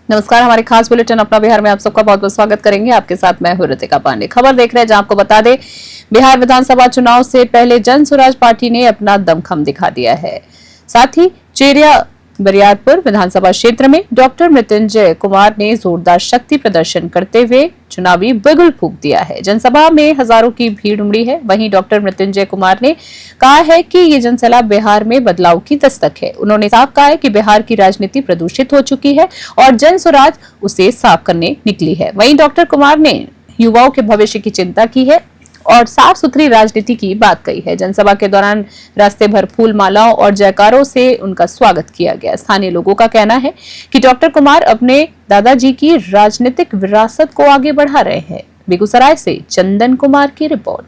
नमस्कार, हमारे खास बुलेटिन अपना बिहार में आप सबका बहुत बहुत स्वागत करेंगे। आपके साथ मैं हूं ऋतिका पांडे। खबर देख रहे हैं जहां आपको बता दें, बिहार विधानसभा चुनाव से पहले जन स्वराज पार्टी ने अपना दमखम दिखा दिया है। साथ ही चेरिया बरियारपुर विधानसभा क्षेत्र में डॉक्टर मृत्युंजय कुमार ने जोरदार शक्ति प्रदर्शन करते हुए चुनावी बिगुल फूंक दिया है। जनसभा में हजारों की भीड़ उमड़ी है। वहीं डॉक्टर मृत्युंजय कुमार ने कहा है कि ये जनसभा बिहार में बदलाव की दस्तक है। उन्होंने साफ कहा है कि बिहार की राजनीति प्रदूषित हो चुकी है और जन स्वराज उसे साफ करने निकली है। वहीं डॉक्टर कुमार ने युवाओं के भविष्य की चिंता की है और साफ सुथरी राजनीति की बात कही है। जनसभा के दौरान रास्ते भर फूल मालाओं और जयकारों से उनका स्वागत किया गया। स्थानीय लोगों का कहना है कि डॉक्टर कुमार अपने दादाजी की राजनीतिक विरासत को आगे बढ़ा रहे हैं। बेगूसराय से चंदन कुमार की रिपोर्ट।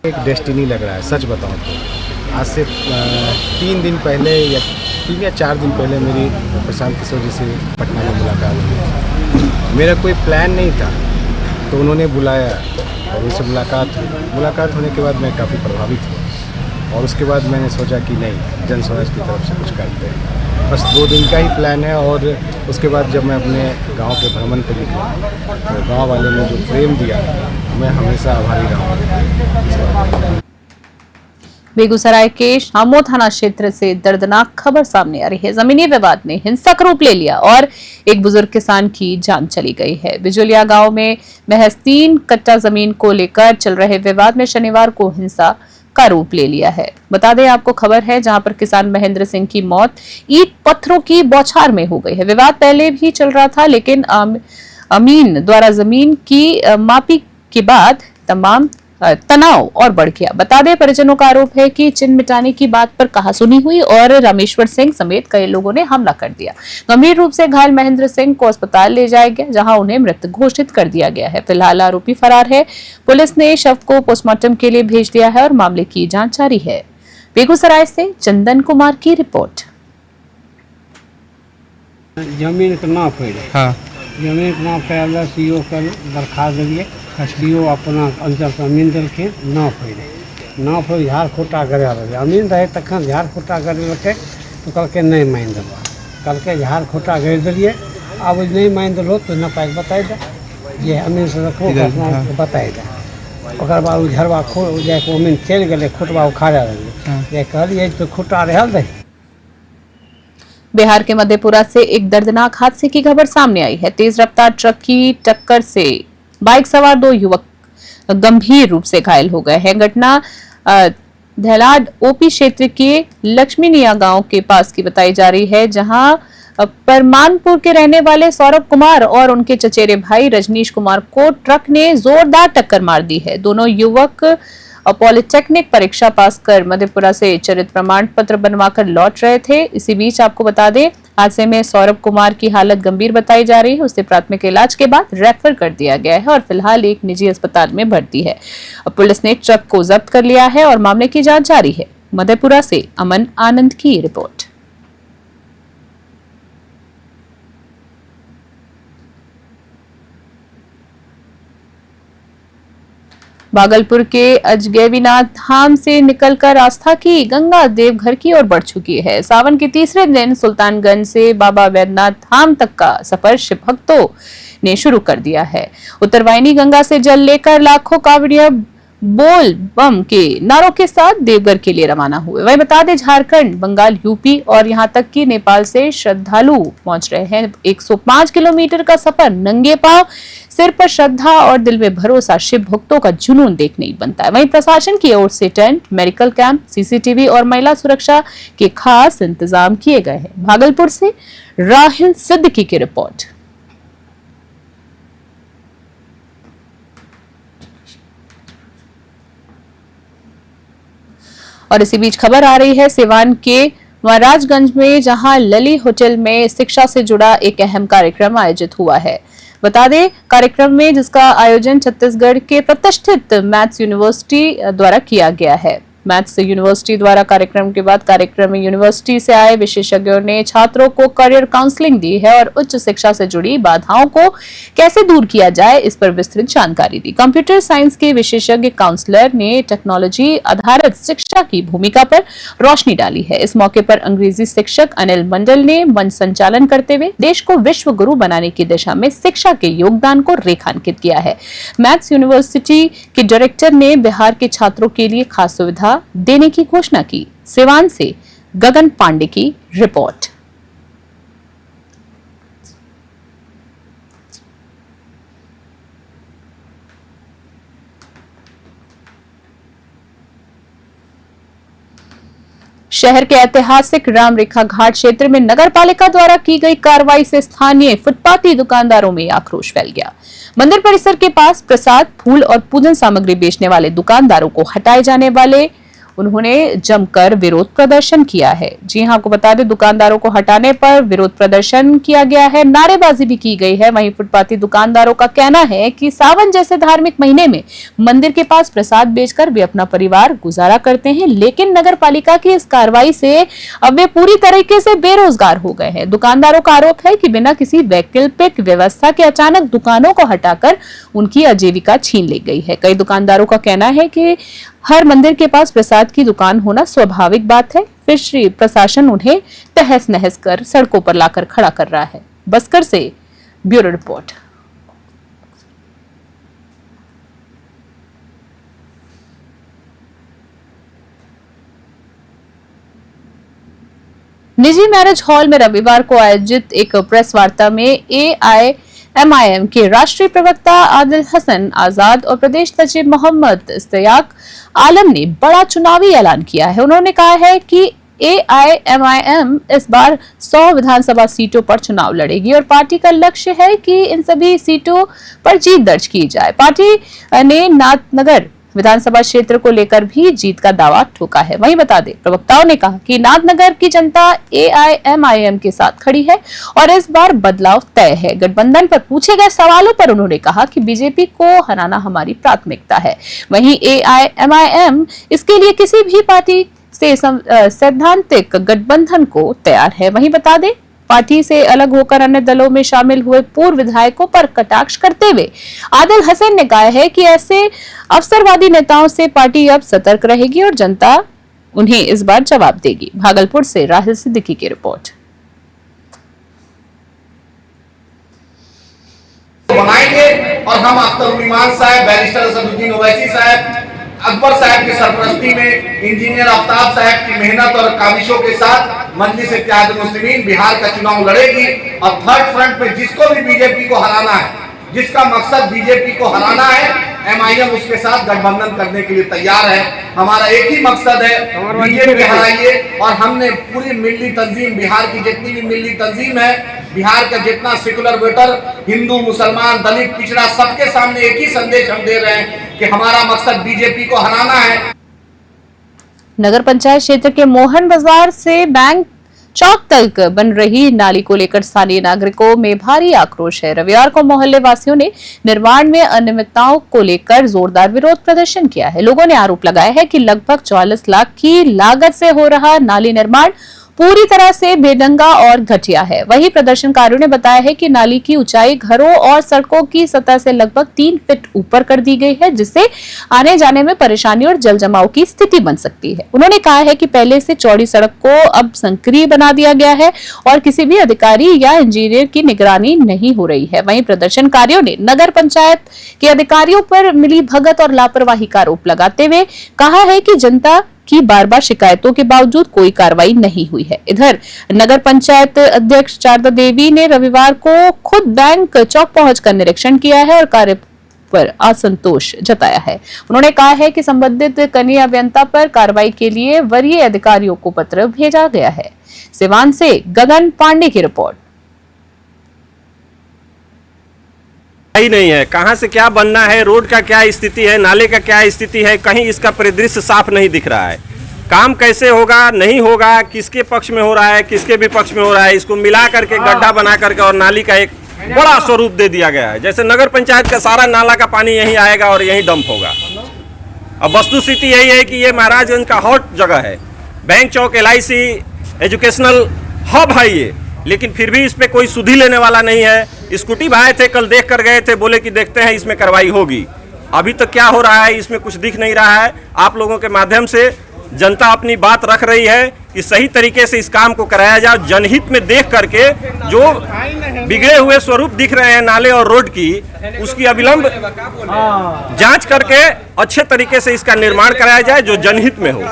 एक डेस्टिनी लग रहा है, सच बताऊं तो। आज से 3 दिन पहले या 3 या 4 दिन पहले मेरी प्रशांत किशोर जी से पटना में मुलाकात हुई। मेरा कोई प्लान नहीं था, तो उन्होंने बुलाया और उनसे मुलाकात होने के बाद मैं काफ़ी प्रभावित हुआ और उसके बाद मैंने सोचा कि नहीं, जन स्वराज की तरफ से कुछ करते हैं। बस 2 दिन का ही प्लान है और उसके बाद जब मैं अपने गांव के भ्रमण पर निकला तो गांव वाले ने जो प्रेम दिया, मैं हमेशा आभारी रहूँगा। बेगूसराय के शामो थाना क्षेत्र से दर्दनाक खबर सामने आ रही है। जमीनी विवाद ने हिंसक रूप ले लिया और एक बुजुर्ग किसान की जान चली गई है। बिजुलिया गांव में महज 3 कट्टा जमीन को लेकर चल रहे विवाद में शनिवार को हिंसा का रूप ले लिया है। बता दें आपको खबर है जहां पर किसान महेंद्र सिंह की मौत ईंट पत्थरों की बौछार में हो गई है। विवाद पहले भी चल रहा था, लेकिन अमीन द्वारा जमीन की मापी के बाद तमाम तनाव और बढ़ गया। बता दें, परिजनों का आरोप है कि चिन्ह मिटाने की बात पर कहासुनी हुई और रामेश्वर सिंह समेत कई लोगों ने हमला कर दिया। गंभीर रूप से घायल महेंद्र सिंह को अस्पताल ले जाया गया, जहां उन्हें मृत घोषित कर दिया गया है। फिलहाल आरोपी फरार है। पुलिस ने शव को पोस्टमार्टम के लिए भेज दिया है और मामले की जांच जारी है। बेगूसराय से चंदन कुमार की रिपोर्ट। जमीन का नाप है, जमीन का नाप है, सीओ कर दरखास्त दिए, सीओ अपना अंचल जमीन दिलखिन, नाप हो झाड़ खोटा करे जमीन रहे तखन झाड़ खोटा करे तो कहके नहीं मान देबा, कहके झाड़ खोटा गरि दिलिए। अब नहीं मान दिलो तो नपाई बताई दे, ये अमीन से रखो बताई दे। ओकर बाद झड़वा खो जाके अमीन चल गए, खोटवा उखाड़ा रहे, कहलिए तो खोटा रहल रही। बिहार के मधेपुरा से एक दर्दनाक हादसे की खबर सामने आई है। तेज रफ्तार ट्रक की टक्कर से बाइक सवार 2 युवक गंभीर रूप से घायल हो गए हैं। घटना धेलाड ओपी क्षेत्र के लक्ष्मीनिया गांव के पास की बताई जा रही है, जहां परमानपुर के रहने वाले सौरभ कुमार और उनके चचेरे भाई रजनीश कुमार को ट्रक ने जोरदार टक्कर मार दी है। दोनों युवक पॉलिटेक्निक परीक्षा पास कर मधेपुरा से चरित्र प्रमाण पत्र बनवाकर लौट रहे थे। इसी बीच आपको बता दें, हादसे में सौरभ कुमार की हालत गंभीर बताई जा रही है। उसे प्राथमिक इलाज के बाद रेफर कर दिया गया है और फिलहाल एक निजी अस्पताल में भर्ती है। पुलिस ने ट्रक को जब्त कर लिया है और मामले की जांच जारी है। मधेपुरा से अमन आनंद की रिपोर्ट। भागलपुर के अजगैवीनाथ धाम से निकलकर आस्था की गंगा देवघर की ओर बढ़ चुकी है। सावन के तीसरे दिन सुल्तानगंज से बाबा वैद्यनाथ धाम तक का सफर शिव भक्तों ने शुरू कर दिया है। उत्तरवाहिनी गंगा से जल लेकर लाखों कांवड़िया बोल बम के नारों के साथ देवघर के लिए रवाना हुए। वही बता दें, झारखंड, बंगाल, यूपी और यहां तक कि नेपाल से श्रद्धालु पहुंच रहे हैं। 105 किलोमीटर का सफर नंगे पांव, सिर पर श्रद्धा और दिल में भरोसा, शिव भक्तों का जुनून देखने ही बनता है। वहीं प्रशासन की ओर से टेंट, मेडिकल कैंप, सीसीटीवी और महिला सुरक्षा के खास इंतजाम किए गए हैं। भागलपुर से राहिल सिद्दीकी की रिपोर्ट। और इसी बीच खबर आ रही है सिवान के महाराजगंज में, जहां लली होटल में शिक्षा से जुड़ा एक अहम कार्यक्रम आयोजित हुआ है। बता दें, कार्यक्रम में जिसका आयोजन छत्तीसगढ़ के प्रतिष्ठित मैथ्स यूनिवर्सिटी द्वारा किया गया है। मैथ्स यूनिवर्सिटी द्वारा कार्यक्रम के बाद कार्यक्रम में यूनिवर्सिटी से आए विशेषज्ञों ने छात्रों को करियर काउंसलिंग दी है और उच्च शिक्षा से जुड़ी बाधाओं को कैसे दूर किया जाए इस पर विस्तृत जानकारी दी। कंप्यूटर साइंस के विशेषज्ञ काउंसलर ने टेक्नोलॉजी आधारित शिक्षा की भूमिका पर रोशनी डाली है। इस मौके पर अंग्रेजी शिक्षक अनिल मंडल ने मंच संचालन करते हुए देश को विश्व गुरु बनाने की दिशा में शिक्षा के योगदान को रेखांकित किया है। मैथ्स यूनिवर्सिटी के डायरेक्टर ने बिहार के छात्रों के लिए खास सुविधा देने की घोषणा की। सिवान से गगन पांडे की रिपोर्ट। शहर के ऐतिहासिक राम रेखा घाट क्षेत्र में नगर पालिका द्वारा की गई कार्रवाई से स्थानीय फुटपाथी दुकानदारों में आक्रोश फैल गया। मंदिर परिसर के पास प्रसाद, फूल और पूजन सामग्री बेचने वाले दुकानदारों को हटाए जाने वाले उन्होंने जमकर विरोध प्रदर्शन किया है। जी हां, आपको बता दें दुकानदारों को हटाने पर विरोध प्रदर्शन किया गया है, नारेबाजी भी की गई है। वहीं फुटपाथी दुकानदारों का कहना है कि सावन जैसे धार्मिक महीने में मंदिर के पास प्रसाद बेचकर वे अपना परिवार गुजारा करते हैं, लेकिन नगर पालिका की इस कार्रवाई से अब वे पूरी तरीके से बेरोजगार हो गए हैं। दुकानदारों का आरोप है कि बिना किसी वैकल्पिक व्यवस्था के अचानक दुकानों को हटाकर उनकी आजीविका छीन ली गई है। कई दुकानदारों का कहना है कि हर मंदिर के पास प्रसाद की दुकान होना स्वाभाविक बात है, फिर श्री प्रशासन उन्हें तहस नहस कर सड़कों पर लाकर खड़ा कर रहा है। बस्कर से ब्यूरो रिपोर्ट। निजी मैरिज हॉल में रविवार को आयोजित एक प्रेस वार्ता में AIMIM के राष्ट्रीय प्रवक्ता आदिल हसन आजाद और प्रदेश सचिव मोहम्मद इश्तियाक आलम ने बड़ा चुनावी ऐलान किया है। उन्होंने कहा है कि AIMIM इस बार 100 विधानसभा सीटों पर चुनाव लड़ेगी और पार्टी का लक्ष्य है कि इन सभी सीटों पर जीत दर्ज की जाए। पार्टी ने नाथनगर विधानसभा क्षेत्र को लेकर भी जीत का दावा ठोका है। वहीं बता दें प्रवक्ताओं ने कहा कि नाथनगर की जनता AIMIM के साथ खड़ी है और इस बार बदलाव तय है। गठबंधन पर पूछे गए सवालों पर उन्होंने कहा कि बीजेपी को हराना हमारी प्राथमिकता है। वहीं AIMIM इसके लिए किसी भी पार्टी से सैद्धांतिक गठबंधन को तैयार है। वहीं बता दें पार्टी से अलग होकर अन्य दलों में शामिल हुए पूर्व विधायकों पर कटाक्ष करते हुए आदिल हसन ने कहा है कि ऐसे अवसरवादी नेताओं से पार्टी अब सतर्क रहेगी और जनता उन्हें इस बार जवाब देगी। भागलपुर से राहिल सिद्दीकी की रिपोर्ट। बनाएंगे और हम अख्तर उमान साहब, बैरिस्टर असदुद्दीन ओवैसी साहब, अकबर साहब की सरपरस्ती में इंजीनियर आफ्ताब साहब की मेहनत और काविशों के साथ मजलिस इत्तेहाद मुस्लिमीन बिहार का चुनाव लड़ेगी और थर्ड फ्रंट पे जिसको भी बीजेपी को हराना है, जिसका मकसद बीजेपी को हराना है, MIM उसके साथ गठबंधन करने के लिए तैयार है। हमारा एक ही मकसद है, बीजेपी हराइए। और हमने पूरी मिली तंजीम, बिहार की जितनी भी मिली तंजीम है, बिहार का जितना सेकुलर वोटर, हिंदू, मुसलमान, दलित, पिछड़ा, सबके सामने एक ही संदेश हम दे रहे हैं कि हमारा मकसद बीजेपी को हराना है। नगर पंचायत क्षेत्र के मोहन बाजार से बैंक चौक तक बन रही नाली को लेकर स्थानीय नागरिकों में भारी आक्रोश है। रविवार को मोहल्ले वासियों ने निर्माण में अनियमितताओं को लेकर जोरदार विरोध प्रदर्शन किया है। लोगों ने आरोप लगाया है कि लगभग 44 लाख की लागत से हो रहा नाली निर्माण पूरी तरह से बेढंगा और घटिया है। वहीं प्रदर्शनकारियों ने बताया है कि नाली की ऊंचाई घरों और सड़कों की सतह से लगभग 3 फीट ऊपर कर दी गई है, जिससे आने जाने में परेशानी और जल जमाव की स्थिति बन सकती है। उन्होंने कहा है कि पहले से चौड़ी सड़क को अब संकरी बना दिया गया है और किसी भी अधिकारी या इंजीनियर की निगरानी नहीं हो रही है। वहीं प्रदर्शनकारियों ने नगर पंचायत के अधिकारियों पर मिली भगत और लापरवाही का आरोप लगाते हुए कहा है कि जनता की बार बार शिकायतों के बावजूद कोई कार्रवाई नहीं हुई है। इधर नगर पंचायत अध्यक्ष शारदा देवी ने रविवार को खुद बैंक चौक पहुंचकर निरीक्षण किया है और कार्य पर असंतोष जताया है। उन्होंने कहा है कि संबंधित कनीय अभियंता पर कार्रवाई के लिए वरीय अधिकारियों को पत्र भेजा गया है। सिवान से गगन पांडे की रिपोर्ट। ही नहीं है, कहां से क्या बनना है, रोड का क्या स्थिति है, नाले का क्या स्थिति है, कहीं इसका परिदृश्य साफ नहीं दिख रहा है। काम कैसे होगा, नहीं होगा, किसके पक्ष में हो रहा है, किसके भी पक्ष में हो रहा है, इसको मिला करके गड्ढा बना करके और नाली का एक बड़ा स्वरूप दे दिया गया है। जैसे नगर पंचायत का सारा नाला का पानी यहीं आएगा और यहीं डंप होगा। अब वस्तुस्थिति यही है कि ये महाराजगंज का हॉट जगह है, बैंक चौक, LIC, एजुकेशनल हब है ये, लेकिन फिर भी इस पे कोई सुधि लेने वाला नहीं है। स्कूटी भाई थे, कल देख कर गए थे, बोले कि देखते हैं इसमें कार्रवाई होगी। अभी तक क्या हो रहा है इसमें कुछ दिख नहीं रहा है। आप लोगों के माध्यम से जनता अपनी बात रख रही है कि सही तरीके से इस काम को कराया जाए, जनहित में देख करके जो बिगड़े हुए स्वरूप दिख रहे हैं नाले और रोड की, उसकी अविलंब जांच करके अच्छे तरीके से इसका निर्माण कराया जाए जो जनहित में हो।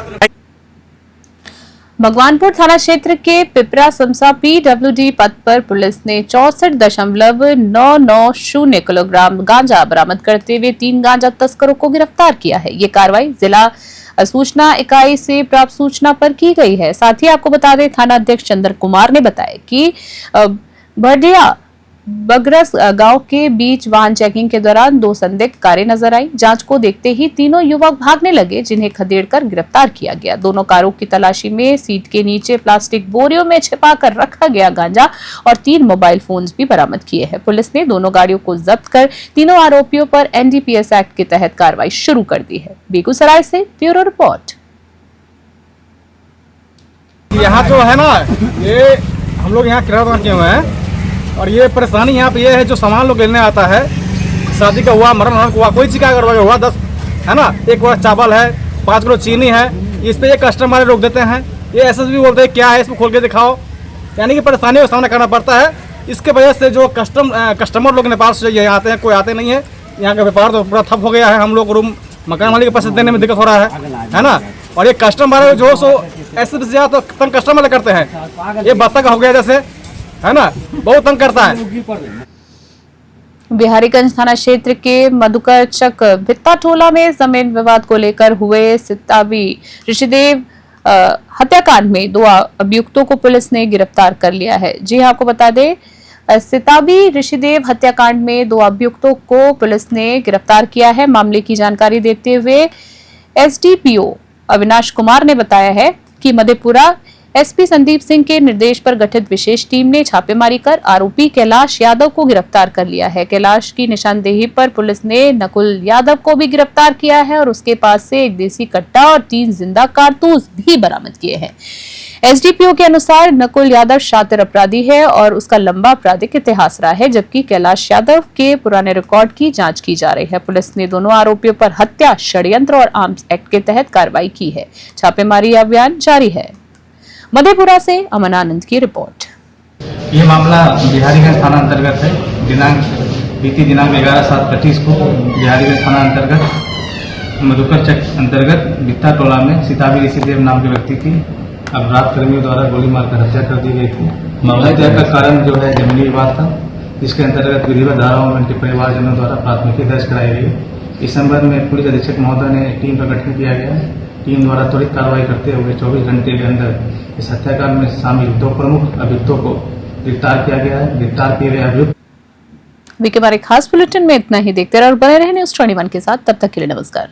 भगवानपुर थाना क्षेत्र के पिपरा समसा PWD पथ पर पुलिस ने 64.990 किलोग्राम गांजा बरामद करते हुए 3 गांजा तस्करों को गिरफ्तार किया है। ये कार्रवाई जिला सूचना इकाई से प्राप्त सूचना पर की गई है। साथ ही आपको बता दें, थाना अध्यक्ष चंद्र कुमार ने बताया कि बढ़िया बगरस गांव के बीच वाहन चेकिंग के दौरान 2 संदिग्ध कारें नजर आई। जांच को देखते ही तीनों युवक भागने लगे, जिन्हें खदेड़कर गिरफ्तार किया गया। दोनों कारों की तलाशी में सीट के नीचे प्लास्टिक बोरियों में छिपाकर रखा गया गांजा और 3 मोबाइल फोन्स भी बरामद किए हैं। पुलिस ने दोनों गाड़ियों को जब्त कर तीनों आरोपियों पर NDPS एक्ट के तहत कार्रवाई शुरू कर दी है। बेगूसराय से ब्यूरो रिपोर्ट। यहाँ तो है ना, ये हम लोग यहाँ किराया दुकान किए हुए हैं और ये परेशानी यहाँ पे ये है, जो सामान लोग लेने आता है, शादी का हुआ, मरण हुआ, कोई चीज़ का अगर हुआ 10 है ना, 1 बोरा चावल है, 5 किलो चीनी है, इस पे ये कस्टमर वाले रोक देते हैं। ये SSB बोलते हैं क्या है इसको खोल के दिखाओ, यानी कि परेशानियों का सामना करना पड़ता है। इसके वजह से जो कस्टमर लोग नेपाल से यहाँ आते हैं, कोई आते नहीं है। यहाँ का व्यापार तो पूरा ठप हो गया है। हम लोग रूम मकान मालिक के पैसे देने में दिक्कत हो रहा है ना। और ये कस्टमर वाले जो सो SSB से तो तंग कस्टमर वाले करते हैं। ये बत्तख हो गया जैसे, है ना, बहुत तंग करता है। बिहारीगंज थाना क्षेत्र के मधुकर चक भित्ता टोला में जमीन विवाद को लेकर हुए सिताबी ऋषिदेव हत्याकांड में 2 अभियुक्तों को पुलिस ने गिरफ्तार कर लिया है। जी हाँ, आपको बता दें, सिताबी ऋषिदेव हत्याकांड में 2 अभियुक्तों को पुलिस ने गिरफ्तार किया है। मामले की जानकारी देते हुए SDPO अविनाश कुमार ने बताया है कि मधेपुरा SP संदीप सिंह के निर्देश पर गठित विशेष टीम ने छापेमारी कर आरोपी कैलाश यादव को गिरफ्तार कर लिया है। कैलाश की निशानदेही पर पुलिस ने नकुल यादव को भी गिरफ्तार किया है और उसके पास से 1 देसी कट्टा और 3 जिंदा कारतूस भी बरामद किए हैं। SDPO के अनुसार नकुल यादव शातिर अपराधी है और उसका लंबा आपराधिक इतिहास रहा है, जबकि कैलाश यादव के पुराने रिकॉर्ड की जांच की जा रही है। पुलिस ने दोनों आरोपियों पर हत्या, षड्यंत्र और आर्म्स एक्ट के तहत कार्रवाई की है। छापेमारी अभियान जारी है। मधेपुरा से अमन आनंद की रिपोर्ट। ये मामला बिहारीगंज थाना अंतर्गत है। बीती दिनांक 11/7/25 को बिहारीगंज थाना अंतर्गत मधुकर चक अंतर्गत भित्ता टोला में सिताबी ऋषिदेव नाम के व्यक्ति की अपराध कर्मियों द्वारा गोली मारकर हत्या कर दी गई थी। हत्या का कारण जो है जमीनी विवाद था, जिसके अंतर्गत विधिवत धाराओं में उनके परिवारजनों द्वारा प्राथमिकी दर्ज कराई गई। इस संबंध में पुलिस अधीक्षक महोदय ने टीम का गठन किया गया। टीम द्वारा त्वरित कार्रवाई करते हुए 24 घंटे के अंदर इस हत्याकांड में शामिल 2 प्रमुख अभियुक्तों को गिरफ्तार किया गया है। गिरफ्तार किए गए अभियुक्त हमारे खास बुलेटिन में इतना ही। देखते रहो और बने रहे न्यूज़ 21 के साथ। तब तक के लिए नमस्कार।